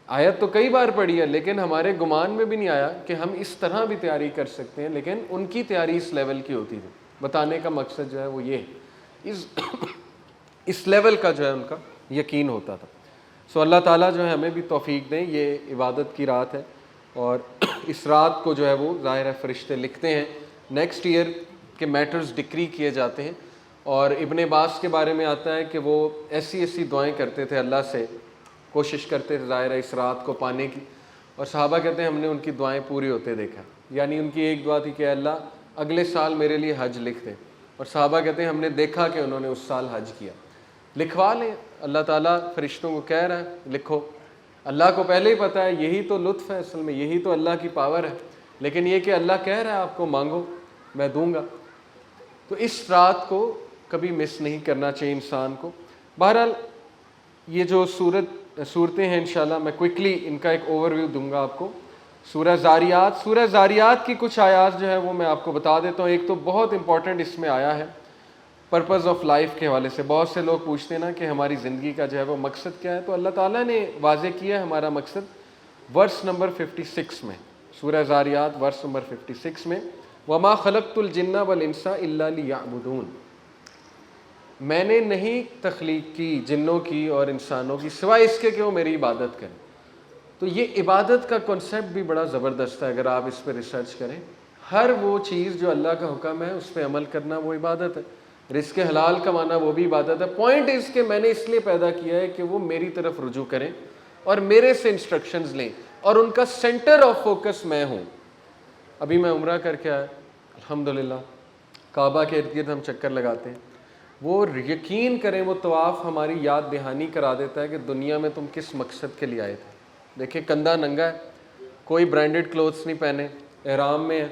آیت تو کئی بار پڑھی ہے, لیکن ہمارے گمان میں بھی نہیں آیا کہ ہم اس طرح بھی تیاری کر سکتے ہیں. لیکن ان کی تیاری اس لیول کی ہوتی تھی. بتانے کا مقصد جو ہے وہ یہ اس لیول کا جو ہے ان کا یقین ہوتا تھا. سو اللہ تعالیٰ جو ہے ہمیں بھی توفیق دیں. یہ عبادت کی رات ہے اور اس رات کو جو ہے وہ ظاہر ہے فرشتے لکھتے ہیں, نیکسٹ ایئر کے میٹرز ڈکری کیے جاتے ہیں. اور ابن عباس کے بارے میں آتا ہے کہ وہ ایسی ایسی دعائیں کرتے تھے, اللہ سے کوشش کرتے تھے ظاہر ہے اس رات کو پانے کی, اور صحابہ کہتے ہیں ہم نے ان کی دعائیں پوری ہوتے دیکھا. یعنی ان کی ایک دعا تھی کہ اللہ اگلے سال میرے لیے حج لکھ دیں, اور صحابہ کہتے ہیں ہم نے دیکھا کہ انہوں نے اس سال حج کیا. لکھوا لیں, اللہ تعالیٰ فرشتوں کو کہہ رہا ہے لکھو. اللہ کو پہلے ہی پتہ ہے, یہی تو لطف ہے اصل میں, یہی تو اللہ کی پاور ہے. لیکن یہ کہ اللہ کہہ رہا ہے آپ کو مانگو میں دوں گا. تو اس رات کو کبھی مس نہیں کرنا چاہیے انسان کو. بہرحال یہ جو صورتیں ہیں انشاءاللہ میں کوئکلی ان کا ایک اوور ویو دوں گا آپ کو. سورہ زاریات کی کچھ آیات جو ہے وہ میں آپ کو بتا دیتا ہوں. ایک تو بہت امپورٹنٹ اس میں آیا ہے پرپز آف لائف کے حوالے سے. بہت سے لوگ پوچھتے ہیں نا کہ ہماری زندگی کا جو ہے وہ مقصد کیا ہے, تو اللہ تعالیٰ نے واضح کیا ہے ہمارا مقصد ورس نمبر 56 میں, سورہ زاریات ورس نمبر 56 میں, وما خلقت الجن والانس الا لیعبدون. میں نے نہیں تخلیق کی جنوں کی اور انسانوں کی سوائے اس کے کہ وہ میری عبادت کریں. تو یہ عبادت کا کنسیپٹ بھی بڑا زبردست ہے. اگر آپ اس پہ ریسرچ کریں, ہر وہ چیز جو اللہ کا حکم ہے اس پہ عمل کرنا وہ عبادت ہے. رزق حلال کمانا وہ بھی عبادت ہے. پوائنٹ اس کے میں نے اس لیے پیدا کیا ہے کہ وہ میری طرف رجوع کریں اور میرے سے انسٹرکشنز لیں, اور ان کا سینٹر آف فوکس میں ہوں. ابھی میں عمرہ کر کے آیا الحمدللہ, کعبہ کے ارد گرد ہم چکر لگاتے ہیں. وہ یقین کریں وہ طواف ہماری یاد دہانی کرا دیتا ہے کہ دنیا میں تم کس مقصد کے لیے آئے تھے. دیکھیں کندھا ننگا ہے, کوئی برانڈڈ کلوتھس نہیں پہنے, احرام میں ہے,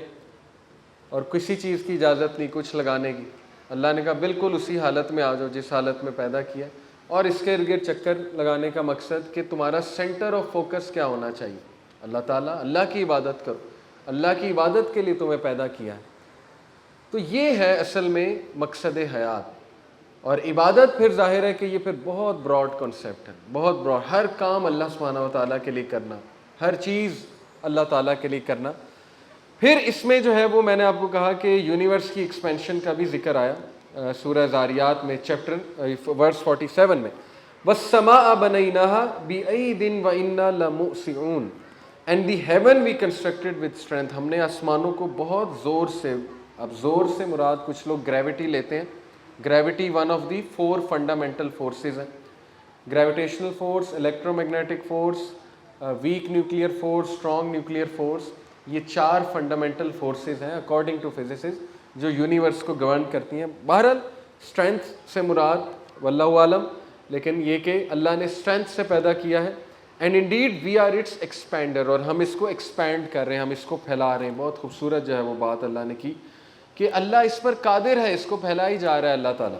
اور کسی چیز کی اجازت نہیں کچھ لگانے کی. اللہ نے کہا بالکل اسی حالت میں آ جاؤ جس حالت میں پیدا کیا. اور اس کے ارد گرد چکر لگانے کا مقصد کہ تمہارا سینٹر آف فوکس کیا ہونا چاہیے, اللہ تعالیٰ, اللہ کی عبادت کرو, اللہ کی عبادت کے لیے تمہیں پیدا کیا ہے. تو یہ ہے اصل میں مقصد حیات. اور عبادت پھر ظاہر ہے کہ یہ پھر بہت براڈ کنسیپٹ ہے, بہت براڈ. ہر کام اللہ سبحانہ و تعالیٰ کے لیے کرنا, ہر چیز اللہ تعالیٰ کے لیے کرنا. پھر اس میں جو ہے وہ میں نے آپ کو کہا کہ یونیورس کی ایکسپینشن کا بھی ذکر آیا سورہ زاریات میں چیپٹر ورس 47 میں, وَالسَّمَاءَ بَنَيْنَاهَا بِأَيْدٍ وَإِنَّا لَمُوسِعُونَ and the heaven we constructed with strength. ہم نے آسمانوں کو بہت زور سے, اب زور سے مراد کچھ لوگ گریوٹی لیتے ہیں. Gravity one of the 4 fundamental forces ہیں. Gravitational force, electromagnetic force, weak nuclear force, strong nuclear force. یہ 4 فنڈامنٹل فورسز ہیں اکارڈنگ ٹو فزسسٹ جو یونیورس کو گورن کرتی ہیں. بہرحال اسٹرینتھ سے مراد واللہ عالم, لیکن یہ کہ اللہ نے اسٹرینتھ سے پیدا کیا ہے. And indeed we are its expander, اور ہم اس کو ایکسپینڈ کر رہے ہیں, ہم اس کو پھیلا رہے ہیں. بہت خوبصورت جو ہے وہ بات اللہ نے کی کہ اللہ اس پر قادر ہے, اس کو پھیلا ہی جا رہا ہے اللہ تعالیٰ.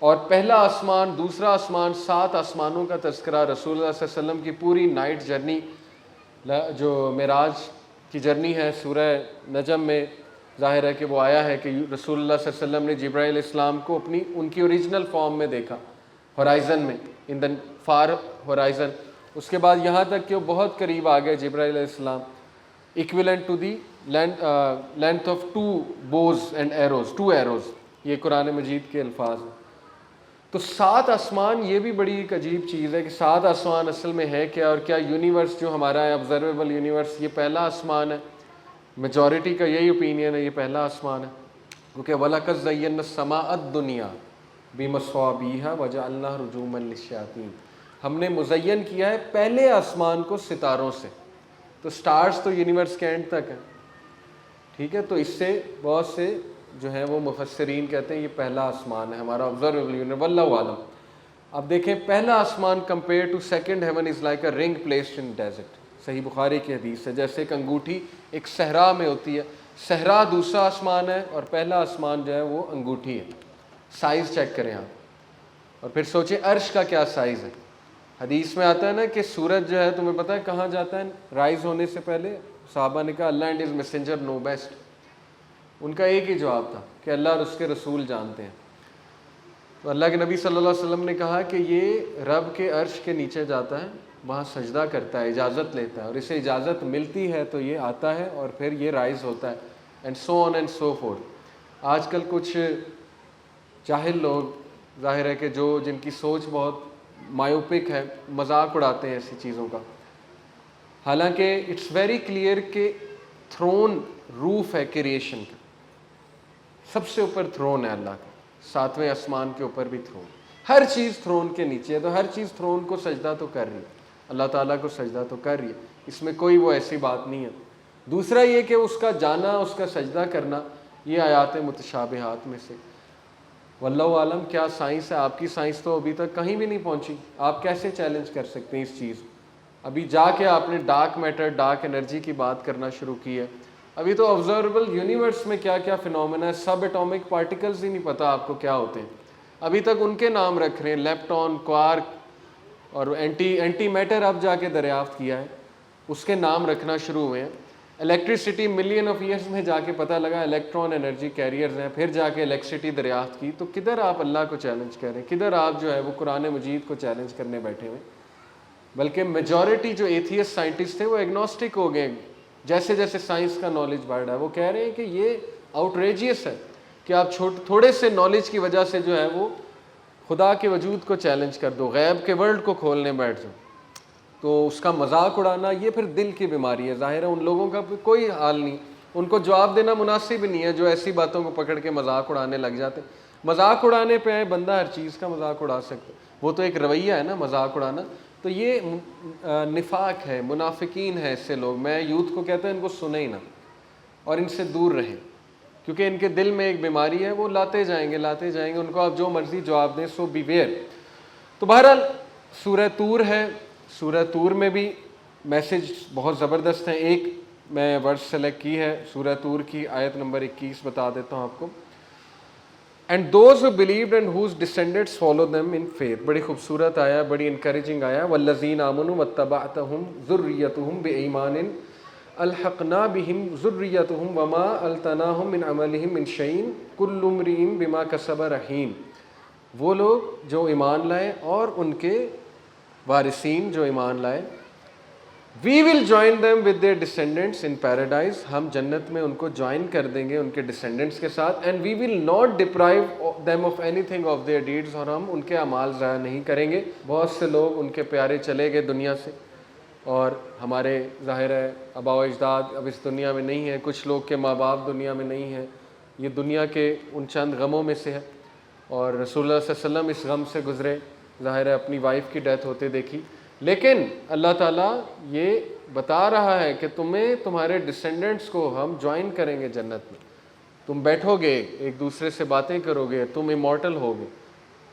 اور پہلا آسمان, دوسرا آسمان, 7 آسمانوں کا تذکرہ, رسول اللہ صلی اللہ علیہ وسلم کی پوری نائٹ جرنی جو معراج کی جرنی ہے سورہ نجم میں ظاہر ہے کہ وہ آیا ہے کہ رسول اللہ صلی اللہ علیہ وسلم نے جبرائیل علیہ السلام کو ان کی اوریجنل فارم میں دیکھا, ہورائزن میں, ان دا فار ہورائزن. اس کے بعد یہاں تک کہ وہ بہت قریب آ گئے جبرائیل علیہ السلام, equivalent to the length of 2 bows and arrows, 2 arrows. یہ قرآن مجید کے الفاظ ہیں. تو 7 آسمان, یہ بھی بڑی ایک عجیب چیز ہے کہ 7 آسمان اصل میں ہے کیا, اور کیا یونیورس جو ہمارا ہے آبزرویبل یونیورس یہ پہلا آسمان ہے. میجورٹی کا یہی اوپینین ہے یہ پہلا آسمان ہے, کیونکہ وَلَقَدْ زَيَّنَّا السَّمَاءَ الدُّنْيَا بِمَصَابِيحَ وَجَعَلْنَاهَا رُجُومًا لِلشَّيَاطِينِ. ہم نے مزین کیا ہے پہلے آسمان کو ستاروں سے. تو سٹارز تو یونیورس کے اینڈ تک ہیں, ٹھیک ہے. تو اس سے بہت سے جو ہیں وہ مفسرین کہتے ہیں یہ پہلا آسمان ہے ہمارا آبزرویبل یونیورس, واللہ عالم. اب دیکھیں پہلا آسمان compare to second heaven is like a ring placed in desert. صحیح بخاری کی حدیث ہے, جیسے ایک انگوٹھی ایک صحرا میں ہوتی ہے, صحرا دوسرا آسمان ہے اور پہلا آسمان جو ہے وہ انگوٹھی ہے. سائز چیک کریں آپ اور پھر سوچیں عرش کا کیا سائز ہے. حدیث میں آتا ہے نا کہ سورج جو ہے تمہیں پتہ ہے کہاں جاتا ہے رائز ہونے سے پہلے؟ صحابہ نے کہا اللہ and his messenger know best. ان کا ایک ہی جواب تھا کہ اللہ اور اس کے رسول جانتے ہیں. تو اللہ کے نبی صلی اللہ علیہ وسلم نے کہا کہ یہ رب کے عرش کے نیچے جاتا ہے, وہاں سجدہ کرتا ہے, اجازت لیتا ہے, اور اسے اجازت ملتی ہے تو یہ آتا ہے اور پھر یہ رائز ہوتا ہے, and so on and so forth. آج کل کچھ جاہل لوگ ظاہر ہے کہ جن کی سوچ بہت مایوپک ہے, مذاق اڑاتے ہیں ایسی چیزوں کا. حالانکہ اٹس ویری کلیئر کہ تھرون روف ہے کریشن کا, سب سے اوپر تھرون ہے اللہ کا, 7ویں آسمان کے اوپر بھی تھرون, ہر چیز تھرون کے نیچے ہے, تو ہر چیز تھرون کو سجدہ تو کر رہی ہے, اللہ تعالیٰ کو سجدہ تو کر رہی ہے, اس میں کوئی وہ ایسی بات نہیں ہے. دوسرا یہ کہ اس کا جانا, اس کا سجدہ کرنا, یہ آیات متشابہات میں سے. واللہ عالم کیا سائنس ہے, آپ کی سائنس تو ابھی تک کہیں بھی نہیں پہنچی, آپ کیسے چیلنج کر سکتے ہیں اس چیز کو؟ ابھی جا کے آپ نے ڈارک میٹر, ڈارک انرجی کی بات کرنا شروع کی ہے. ابھی تو آبزرویبل یونیورس میں کیا کیا فنومینا ہے, سب ایٹامک پارٹیکلز ہی نہیں پتہ آپ کو کیا ہوتے ہیں, ابھی تک ان کے نام رکھ رہے ہیں, لیپٹون, کوارک اور اینٹی میٹر اب جا کے دریافت کیا ہے, اس کے نام رکھنا شروع ہوئے ہیں. الیکٹریسٹی ملین آف ایئرس میں جا کے پتہ لگا الیکٹران انرجی کیریئرز ہیں, پھر جا کے الیکٹریسٹی دریافت کی. تو کدھر آپ اللہ کو چیلنج کر رہے ہیں, کدھر آپ جو ہے وہ قرآن مجید کو چیلنج کرنے بیٹھے ہوئے؟ بلکہ میجورٹی جو ایتھیسٹ سائنٹسٹ تھے وہ ایگنوسٹک ہو گئے. جیسے جیسے سائنس کا نالج بڑھ رہا ہے وہ کہہ رہے ہیں کہ یہ آؤٹریجیس ہے کہ آپ تھوڑے سے نالج کی وجہ سے جو ہے وہ خدا کے وجود کو چیلنج کر دو, غیب کے ورلڈ کو کھولنے بیٹھ جاؤ. تو اس کا مذاق اڑانا یہ پھر دل کی بیماری ہے. ظاہر ہے ان لوگوں کا کوئی حال نہیں, ان کو جواب دینا مناسب نہیں ہے جو ایسی باتوں کو پکڑ کے مذاق اڑانے لگ جاتے. مذاق اڑانے پہ ہے بندہ ہر چیز کا مذاق اڑا سکتا, وہ تو ایک رویہ ہے نا مذاق اڑانا. تو یہ نفاق ہے, منافقین ہے ایسے لوگ. میں یوتھ کو کہتا ہوں ان کو سنیں ہی نہ اور ان سے دور رہیں, کیونکہ ان کے دل میں ایک بیماری ہے, وہ لاتے جائیں گے, ان کو آپ جو مرضی جواب دیں, سو بی ویئر. تو بہرحال سورہ طور ہے, سورہ طور میں بھی میسج بہت زبردست ہیں. ایک میں ورڈ سلیکٹ کی ہے سورہ طور کی, آیت نمبر 21 بتا دیتا ہوں آپ کو. And those who believed and whose descendants follow them in faith. بڑی خوبصورت آیا, بڑی انکریجنگ آیا. والذین آمنوا واتبعتهم ذریتهم بإیمان الحقنا بهم ذریتهم وما التناهم من عملهم من شیء کل امرئ بما کسب رہین. وہ لوگ جو ایمان لائے اور ان کے وارثین جو ایمان لائے, We will join them with their descendants in paradise. ہم جنت میں ان کو جوائن کر دیں گے ان کے ڈسینڈنٹس کے ساتھ. And we will not deprive them of anything of their deeds. اور ہم ان کے اعمال ضائع نہیں کریں گے. بہت سے لوگ ان کے پیارے چلے گئے دنیا سے, اور ہمارے ظاہر ہے آباء و اجداد اب اس دنیا میں نہیں ہیں, کچھ لوگ کے ماں باپ دنیا میں نہیں ہیں. یہ دنیا کے ان چند غموں میں سے ہے, اور رسول اللہ صلی اللہ علیہ وسلم اس غم سے گزرے, ظاہر ہے اپنی وائف کی ڈیتھ ہوتے دیکھی. لیکن اللہ تعالیٰ یہ بتا رہا ہے کہ تمہیں تمہارے ڈسینڈنٹس کو ہم جوائن کریں گے جنت میں, تم بیٹھو گے ایک دوسرے سے باتیں کرو گے, تم ایمورٹل ہوگے,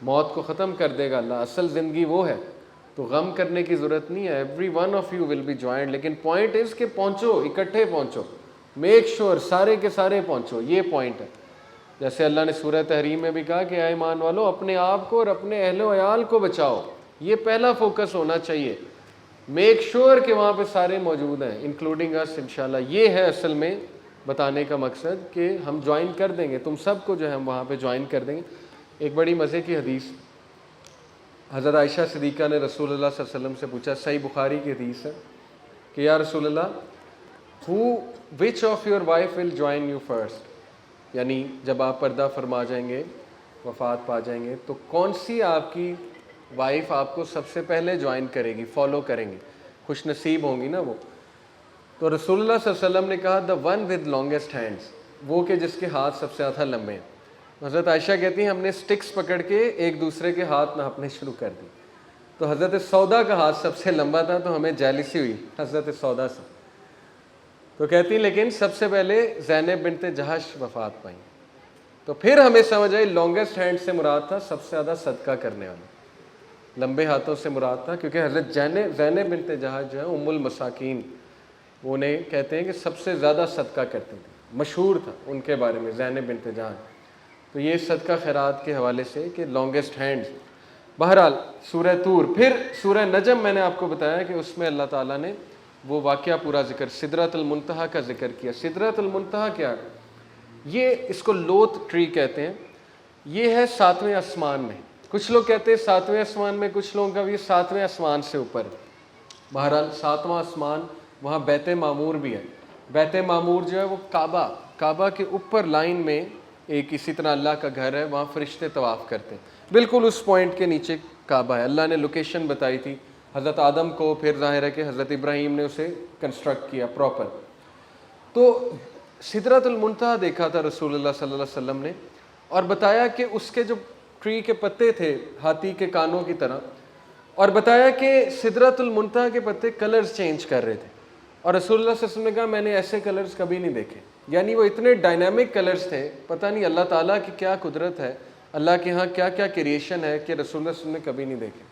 موت کو ختم کر دے گا اللہ. اصل زندگی وہ ہے, تو غم کرنے کی ضرورت نہیں ہے. Every one of you will be joined. لیکن پوائنٹ از کہ پہنچو, اکٹھے پہنچو, میک شور سارے کے سارے پہنچو, یہ پوائنٹ ہے. جیسے اللہ نے سورہ تحریم میں بھی کہا کہ اے ایمان والو اپنے آپ کو اور اپنے اہل و عیال کو بچاؤ, یہ پہلا فوکس ہونا چاہیے. میک شور کہ وہاں پہ سارے موجود ہیں انکلوڈنگ اس انشاءاللہ. یہ ہے اصل میں بتانے کا مقصد کہ ہم جوائن کر دیں گے, تم سب کو جو ہے ہم وہاں پہ جوائن کر دیں گے. ایک بڑی مزے کی حدیث, حضرت عائشہ صدیقہ نے رسول اللہ صلی اللہ علیہ وسلم سے پوچھا, صحیح بخاری کی حدیث ہے, کہ یا رسول اللہ which of your wife will join you first, یعنی جب آپ پردہ فرما جائیں گے, وفات پا جائیں گے, تو کون سی آپ کی وائف آپ کو سب سے پہلے جوائن کرے گی, فالو کریں گی, خوش نصیب ہوں گی نا وہ؟ تو رسول اللہ صلی اللہ علیہ وسلم نے کہا the one with longest hands, وہ کہ جس کے ہاتھ سب سے زیادہ لمبے ہیں. حضرت عائشہ کہتی ہیں ہم نے سٹکس پکڑ کے ایک دوسرے کے ہاتھ ناپنے شروع کر دی. تو حضرت سودا کا ہاتھ سب سے لمبا تھا, تو ہمیں جیلسی ہوئی حضرت سودا سے. تو کہتی ہیں لیکن سب سے پہلے زینب بنت جہش وفات پائیں. تو پھر ہمیں سمجھ آئی لانگسٹ ہینڈ سے مراد تھا سب سے زیادہ صدقہ کرنے والا, لمبے ہاتھوں سے مراد تھا, کیونکہ حضرت زینب بنت جہش جو ہے ام المساکین, وہ انہیں کہتے ہیں کہ سب سے زیادہ صدقہ کرتے تھے. مشہور تھا ان کے بارے میں، زینب بنت جہش. تو یہ صدقہ خیرات کے حوالے سے کہ لانگسٹ ہینڈز. بہرحال سورہ طور. پھر سورہ نجم میں نے آپ کو بتایا کہ اس میں اللہ تعالیٰ نے وہ واقعہ پورا ذکر، سدرۃ المنتہا کا ذکر کیا. سدرۃ المنتہا کیا ہے؟ یہ اس کو لوت ٹری کہتے ہیں. یہ ہے 7ویں آسمان میں. کچھ لوگ کہتے ہیں 7ویں آسمان میں، کچھ لوگوں کا بھی 7ویں آسمان سے اوپر. بہرحال 7واں آسمان، وہاں بیت معمور بھی ہے. بیت معمور جو ہے وہ کعبہ کے اوپر لائن میں ایک اسی طرح اللہ کا گھر ہے، وہاں فرشتے طواف کرتے ہیں. بالکل اس پوائنٹ کے نیچے کعبہ ہے. اللہ نے لوکیشن بتائی تھی حضرت آدم کو، پھر ظاہر ہے کہ حضرت ابراہیم نے اسے کنسٹرکٹ کیا پراپر. تو سدرۃ المنتہا دیکھا تھا رسول اللہ صلی اللہ علیہ وسلم نے، اور بتایا کہ اس کے جو ٹری کے پتے تھے ہاتھی کے کانوں کی طرح، اور بتایا کہ سدرۃ المنتہا کے پتے کلرز چینج کر رہے تھے. اور رسول اللہ صلی اللہ علیہ وسلم نے کہا میں نے ایسے کلرز کبھی نہیں دیکھے. یعنی وہ اتنے ڈائنامک کلرز تھے، پتہ نہیں اللہ تعالیٰ کی کیا قدرت ہے، اللہ کے ہاں کیا کیا کریشن ہے کہ رسول اللہ صلی اللہ علیہ وسلم نے کبھی نہیں دیکھے.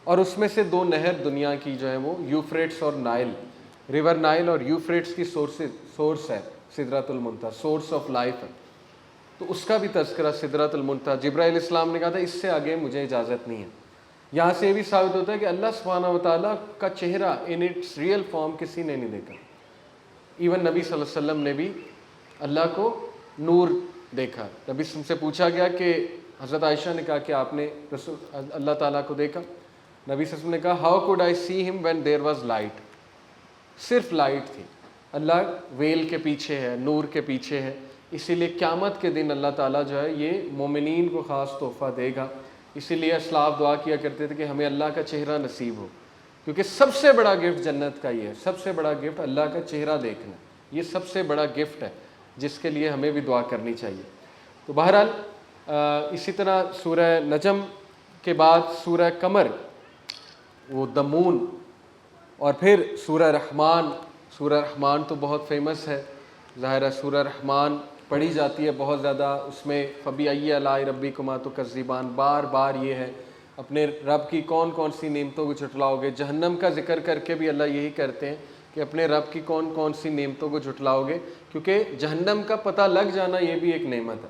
اور اس میں سے 2 نہر دنیا کی جو ہے وہ یوفریٹس اور نائل، ریور نائل اور یوفریٹس کی سورس ہے سدرۃ المنتہا، سورس آف لائف ہے. تو اس کا بھی تذکرہ سدرۃ المنتہا. جبرائیل السلام نے کہا تھا اس سے آگے مجھے اجازت نہیں ہے. یہاں سے یہ بھی ثابت ہوتا ہے کہ اللہ سبحانہ و تعالیٰ کا چہرہ ان اٹس ریئل فارم کسی نے نہیں دیکھا. ایون نبی صلی اللہ علیہ وسلم نے بھی اللہ کو نور دیکھا. نبی صلی اللہ علیہ وسلم سے پوچھا گیا کہ حضرت عائشہ نے کہا کہ آپ نے اللہ تعالیٰ کو دیکھا. نبی صلی اللہ علیہ وسلم نے کہا ہاؤ کوڈ آئی سی ہم وین دیر واز لائٹ. صرف لائٹ تھی. اللہ ویل کے پیچھے ہے، نور کے پیچھے ہے. اسی لیے قیامت کے دن اللہ تعالیٰ جو ہے یہ مومنین کو خاص تحفہ دے گا. اسی لیے اسلاف دعا کیا کرتے تھے کہ ہمیں اللہ کا چہرہ نصیب ہو، کیونکہ سب سے بڑا گفٹ جنت کا یہ ہے. سب سے بڑا گفٹ اللہ کا چہرہ دیکھنا، یہ سب سے بڑا گفٹ ہے جس کے لیے ہمیں بھی دعا کرنی چاہیے. تو بہرحال اسی طرح سورہ نجم کے بعد سورہ قمر، وہ دمون، اور پھر سورہ رحمان. سورہ رحمان تو بہت فیمس ہے، ظاہر ہے سورہ رحمان پڑھی جاتی ہے بہت زیادہ. اس میں فبأي آلاء ربكما تكذبان، بار بار یہ ہے اپنے رب کی کون کون سی نعمتوں کو جھٹلاؤ گے. جہنم کا ذکر کر کے بھی اللہ یہی کرتے ہیں کہ اپنے رب کی کون کون سی نعمتوں کو جھٹلاؤ گے، کیونکہ جہنم کا پتہ لگ جانا یہ بھی ایک نعمت ہے.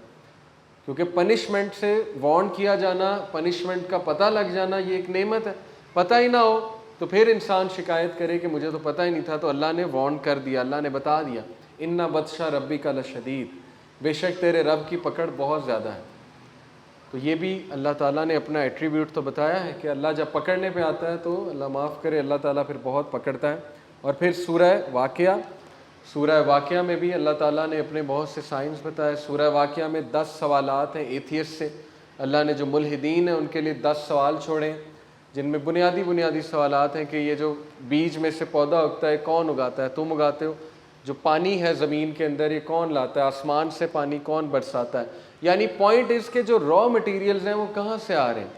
کیونکہ پنشمنٹ سے وارن کیا جانا، پنشمنٹ کا پتہ لگ جانا یہ ایک نعمت ہے. پتہ ہی نہ ہو تو پھر انسان شکایت کرے کہ مجھے تو پتہ ہی نہیں تھا. تو اللہ نے وارن کر دیا، اللہ نے بتا دیا ان بطش ربک لشدید، بے شک تیرے رب کی پکڑ بہت زیادہ ہے. تو یہ بھی اللہ تعالیٰ نے اپنا ایٹریبیوٹ تو بتایا ہے کہ اللہ جب پکڑنے پہ آتا ہے تو اللہ معاف کرے، اللہ تعالیٰ پھر بہت پکڑتا ہے. اور پھر سورہ واقعہ، سورہ واقعہ میں بھی اللہ تعالیٰ نے اپنے بہت سے سائنس بتائے. سورہ واقعہ میں 10 سوالات ہیں ایتھیسٹ سے. اللہ نے جو ملحدین ہیں ان کے لیے 10 سوال چھوڑے ہیں، جن میں بنیادی سوالات ہیں کہ یہ جو بیج میں سے پودا اگتا ہے کون اگاتا ہے؟ تم اگاتے ہو. جو پانی ہے زمین کے اندر یہ کون لاتا ہے؟ آسمان سے پانی کون برساتا ہے؟ یعنی پوائنٹ اس کے جو را مٹیریلز ہیں وہ کہاں سے آ رہے ہیں.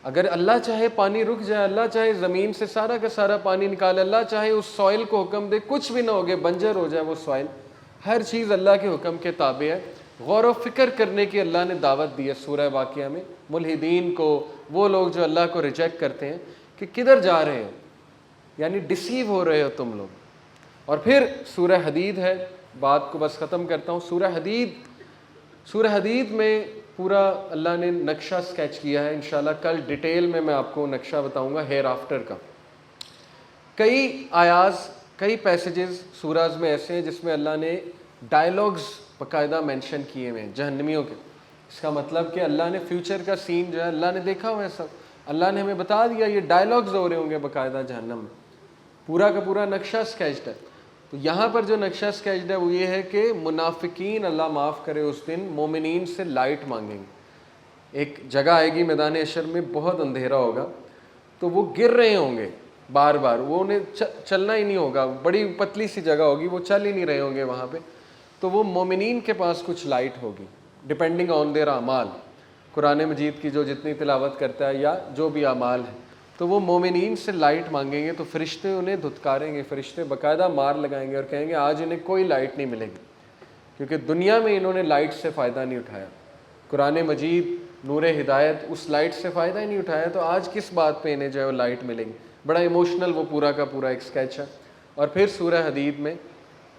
اگر اللہ چاہے پانی رک جائے، اللہ چاہے زمین سے سارا کا سارا پانی نکالے، اللہ چاہے اس سوائل کو حکم دے کچھ بھی نہ ہوگے، بنجر ہو جائے وہ سوائل. ہر چیز اللہ کے حکم کے تابع ہے. غور و فکر کرنے کی اللہ نے دعوت دی ہے سورہ واقعہ میں ملحدین کو، وہ لوگ جو اللہ کو ریجیکٹ کرتے ہیں کہ کدھر جا رہے ہو، یعنی ڈسیو ہو رہے ہو تم لوگ. اور پھر سورہ حدید ہے. بات کو بس ختم کرتا ہوں. سورہ حدید میں پورا اللہ نے نقشہ سکیچ کیا ہے. انشاءاللہ کل ڈیٹیل میں آپ کو نقشہ بتاؤں گا ہیر آفٹر کا. کئی آیاز، کئی پیسیجز سوراز میں ایسے ہیں جس میں اللہ نے ڈائلاگز باقاعدہ مینشن کیے ہوئے ہیں جہنمیوں کے. اس کا مطلب کہ اللہ نے فیوچر کا سین جو ہے اللہ نے دیکھا ہوا ہے سب. اللہ نے ہمیں بتا دیا یہ ڈائلاگز ہو رہے ہوں گے باقاعدہ جہنم میں. پورا کا پورا نقشہ سکیچڈ ہے. تو یہاں پر جو نقشہ سکیچڈ ہے وہ یہ ہے کہ منافقین اللہ معاف کرے اس دن مومنین سے لائٹ مانگیں گے. ایک جگہ آئے گی میدان حشر میں، بہت اندھیرا ہوگا، تو وہ گر رہے ہوں گے بار بار، وہ انہیں چلنا ہی نہیں ہوگا، بڑی پتلی سی جگہ ہوگی، وہ چل ہی نہیں رہے ہوں گے وہاں پہ. تو وہ مومنین کے پاس کچھ لائٹ ہوگی ڈپینڈنگ آن دیئر اعمال. قرآن مجید کی جو جتنی تلاوت کرتا ہے یا جو بھی اعمال ہے، تو وہ مومنین سے لائٹ مانگیں گے. تو فرشتے انہیں دھتکاریں گے، فرشتے باقاعدہ مار لگائیں گے اور کہیں گے آج انہیں کوئی لائٹ نہیں ملے گی، کیونکہ دنیا میں انہوں نے لائٹ سے فائدہ نہیں اٹھایا. قرآن مجید نور ہدایت اس لائٹ سے فائدہ ہی نہیں اٹھایا، تو آج کس بات پہ انہیں جو ہے وہ لائٹ ملے گی. بڑا ایموشنل وہ پورا کا پورا ایک اسکیچ ہے. اور پھر سورہ حدید میں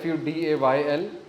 FUDAYL